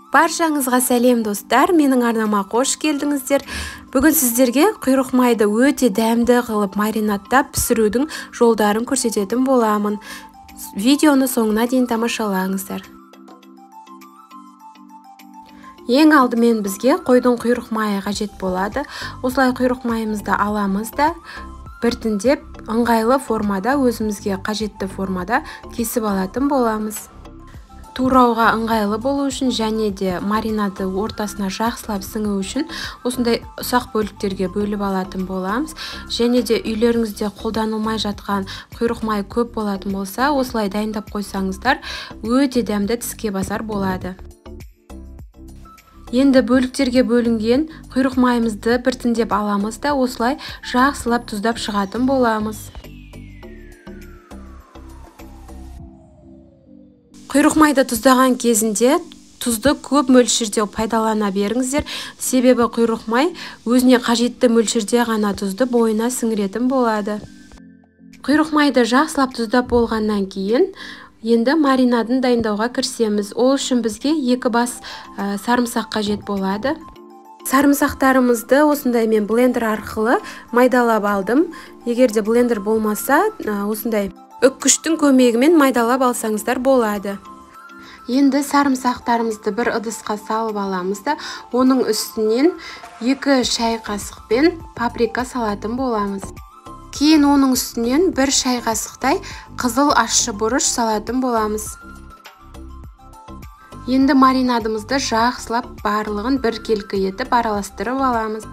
Баршаңызға сәлем достар, менің арнама қош келдіңіздер. Бүгін сіздерге құйрық майды өте дәмді қылып маринадтап пісірудің жолдарын көрсететін боламын. Видеоны соңына дейін тамашалаңыздар. Ең алдымен бізге қойдың құйрық майы қажет болады. Осылай құйрық майымызды аламыз да біртіндеп ыңғайлы формада, өзімізге қажетті формада кесіп алатын боламыз. Турауға ыңғайлы болу үшін және де маринады ортасына жақсылап сіңу үшін осындай ұсақ бөліктерге бөліп алатын боламыз. Және де үйлеріңізде қолданылмай жатқан құйрық май көп болатын болса, осылай дайындап қойсаңыздар, өте дәмді тіске басар болады. Енді бөліктерге бөлінген құйрық майымызды біртіндеп аламыз да осылай жақсылап тұздап шығатын боламыз. Құйрық майды тұздаған кезінде тұзды көп мөлшерде пайдалана беріңіздер, себебі құйрық май өзіне қажетті мөлшерде ғана тұзды бойына сіңіретін болады. Құйрық майды жақсылап тұздап болғаннан кейін енді маринадын дайындауға кірісеміз. Ол үшін бізге 2 бас сарымсақ қажет болады. Сарымсақтарымызды осындай мен блендер арқылы майдалап алдым. Егер де блендер болмаса, осындай үккіштің көмегімен майдалап алсаңыздар болады. Енді сарымсақтарымызды бір ыдысқа салып аламыз да, оның үстінен 2 шай қасықпен паприка салатын боламыз. Кейін оның үстінен 1 шай қасықтай қызыл ащы бұрыш салатын боламыз. Енді маринадымызды жақсылап барлығын біркелкі етіп араластырып аламыз.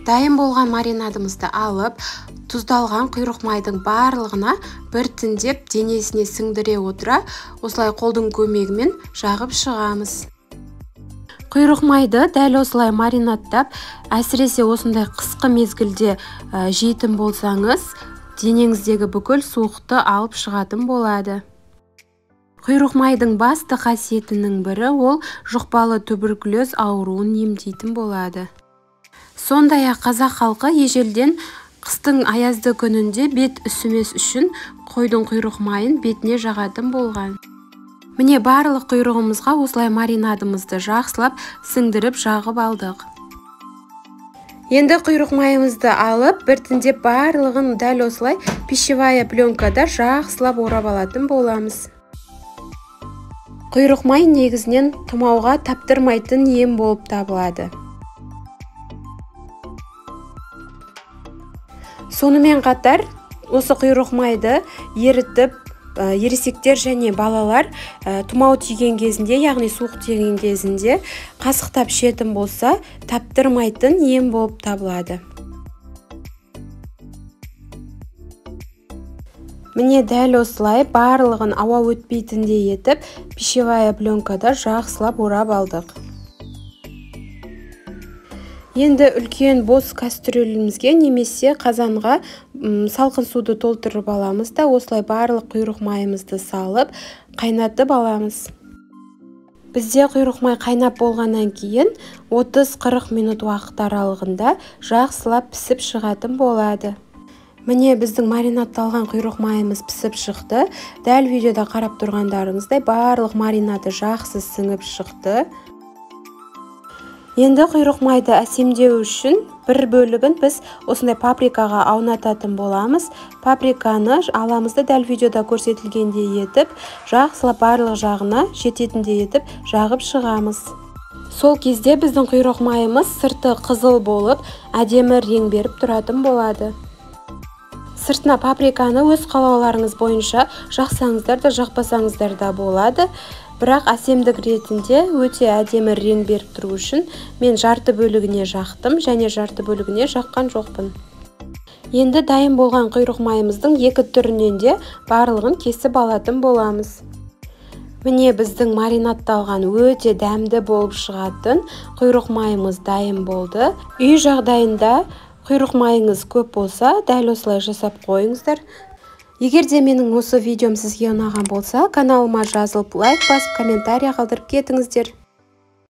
Дайын болған маринадымызды алып, тұздалған құйрық майдың барлығына біртіндеп денесіне сіңдіре отыра, осылай қолдың көмегімен жағып шығамыз. Құйрық майды дәл осылай маринадтап, әсіресе осындай қысқы мезгілде жейтін болсаңыз, денеңіздегі бүкіл суықты алып шығатын болады. Құйрық майдың басты қасиетінің бірі ол жұқпалы туберкулез ауруын емдейтін болады. Сондай-ақ қазақ халқы ежелден қыстың аязды күнінде бет үсімес үшін қойдың құйрық майын бетіне жағатын болған. Міне барлық құйрығымызға осылай маринадымызды жақсылап сіңдіріп жағып алдық. Енді құйрық майымызды алып, біртіндеп барлығын дәл осылай пищевая пленкада жақсылап орап алатын боламыз. Құйрық май негізінен тұмауға таптырмайтын ем болып табылады. Сонымен қатар, осы құйрық майды ерітіп, ересектер және балалар тұмау тиген кезінде, яғни суық тиген кезінде қасықтап ішетін болса, таптырмайтын ем болып табылады. Міне дәл осылай барлығын ауа өтпейтіндей етіп, пищевая пленкада жақсылап орап алдық. Енді үлкен бос кастрюлемізге немесе қазанға салқын суды толтырып аламыз да, осылай барлық құйрық майымызды салып, қайнатып аламыз. Бізде құйрық май қайнап болғаннан кейін 30-40 минут уақыт аралығында жақсылап пісіп шығатын болады. Міне біздің маринадталған құйрық майымыз пісіп шықты. Дәл видеода қарап тұрғандарыңыздай барлық маринады жақсы сіңіп шықты. Енді құйрық майды әсемдеу үшін бір бөлігін біз осындай паприкаға аунататын боламыз. Паприканы аламызды дәл видеода көрсетілгендей етіп, жақсылап барлық жағына жететіндей етіп жағып шығамыз. Сол кезде біздің құйрық майымыз сырты қызыл болып, әдемі рең беріп тұратын болады. Сыртына паприканы өз қалауларыңыз бойынша жақсаңыздар да жақпасаңыздар да болады. Бірақ әсемдік ретінде өте әдемі рең беріп тұру үшін мен жарты бөлігіне жақтым және жарты бөлігіне жаққан жоқпын. Енді дайын болған құйрық майымыздың 2 түрінен де барлығын кесіп алатын боламыз. Міне біздің маринадталған өте дәмді болып шығатын құйрық майымыз дайын болды. Үй жағдайында құйрық майыңыз көп болса, дәл осылай жасап қойыңыздар. Егер де менің осы видеом сізге ұнаған болса, каналыма жазылып, лайк басып, комментария қалдырып кетіңіздер.